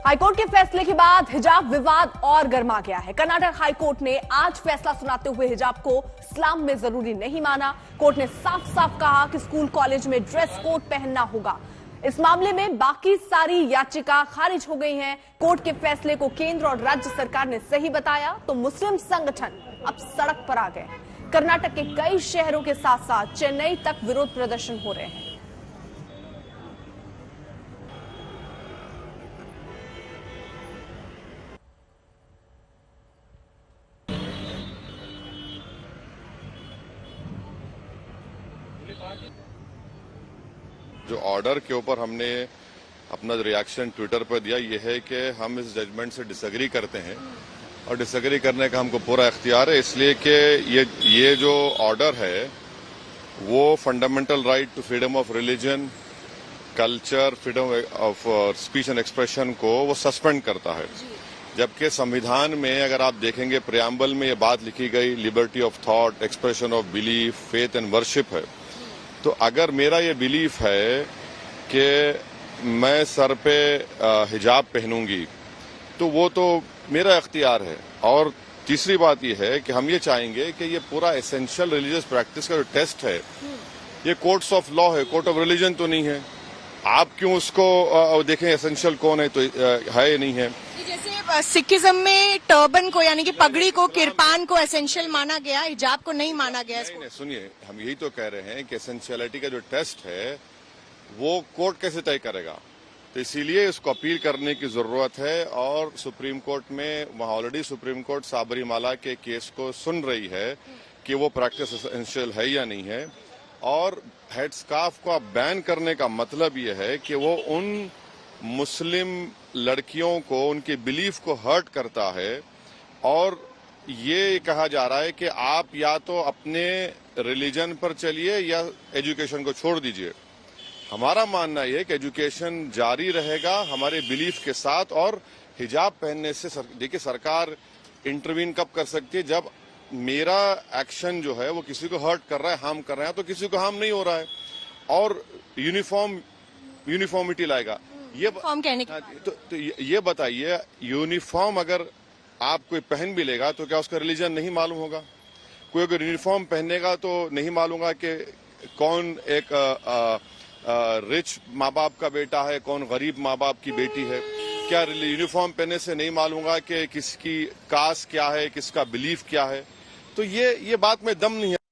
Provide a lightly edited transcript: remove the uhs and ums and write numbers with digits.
High court के फैसले के बाद हिजाब विवाद और गर्मा गया है। कर्नाटक हाईकोर्ट ने आज फैसला सुनाते हुए हिजाब को इस्लाम में जरूरी नहीं माना। कोर्ट ने साफ साफ कहा कि स्कूल कॉलेज में ड्रेस कोड पहनना होगा। इस मामले में बाकी सारी याचिका खारिज हो गई हैं। कोर्ट के फैसले को केंद्र और राज्य सरकार ने सही बताया तो मुस्लिम संगठन अब सड़क पर आ गए। कर्नाटक के कई शहरों के साथ साथ चेन्नई तक विरोध प्रदर्शन हो रहे हैं। जो ऑर्डर के ऊपर हमने अपना रिएक्शन ट्विटर पर दिया ये है कि हम इस जजमेंट से डिसएग्री करते हैं और डिसएग्री करने का हमको पूरा इख्तियार है, इसलिए कि ये जो ऑर्डर है वो fundamental right to freedom of religion, culture, freedom of speech and expression को वो सस्पेंड करता है। जबकि संविधान में अगर आप देखेंगे प्रियम्बल में ये बात लिखी गई, liberty of thought, expression of belief, faith and worship है। तो अगर मेरा ये बिलीफ है कि मैं सर पे हिजाब पहनूंगी तो वो तो मेरा इख्तियार है। और तीसरी बात ये है कि हम ये चाहेंगे कि ये पूरा एसेंशियल रिलीजियस प्रैक्टिस का जो टेस्ट है ये कोर्ट्स ऑफ लॉ है, कोर्ट ऑफ रिलीजन तो नहीं है। आप क्यों उसको देखें एसेंशियल कौन है तो है या नहीं है। जैसे सिखिज्म में टर्बन को यानी कि पगड़ी को, किरपान को एसेंशियल माना गया, हिजाब को नहीं माना गया। नहीं, सुनिए, हम यही तो कह रहे हैं कि एसेंशियलिटी का जो टेस्ट है वो कोर्ट कैसे तय करेगा। तो इसीलिए इसको अपील करने की जरूरत है और सुप्रीम कोर्ट में वहां ऑलरेडी सुप्रीम कोर्ट साबरीमाला के केस को सुन रही है कि वो प्रैक्टिस एसेंशियल है या नहीं है। और हेड स्कार्फ को बैन करने का मतलब ये है कि वो उन मुस्लिम लड़कियों को, उनके बिलीफ को हर्ट करता है। और ये कहा जा रहा है कि आप या तो अपने रिलीजन पर चलिए या एजुकेशन को छोड़ दीजिए। हमारा मानना यह है कि एजुकेशन जारी रहेगा हमारे बिलीफ के साथ। और हिजाब पहनने से देखिए सरकार इंटरवीन कब कर सकती है, जब मेरा एक्शन जो है वो किसी को हर्ट कर रहा है, हार्म कर रहा है, तो किसी को हार्म नहीं हो रहा है और यूनिफॉर्मिटी लाएगा। ये तो ये बताइए, यूनिफॉर्म अगर आप कोई पहन भी लेगा तो क्या उसका रिलीजन नहीं मालूम होगा? कोई अगर यूनिफॉर्म पहनेगा तो नहीं मालूम होगा कि कौन एक रिच माँ बाप का बेटा है, कौन गरीब माँ बाप की बेटी है? क्या यूनिफॉर्म पहनने से नहीं मालूम होगा कि किसकी कास्ट क्या है, किसका बिलीफ क्या है? तो ये बात में दम नहीं है।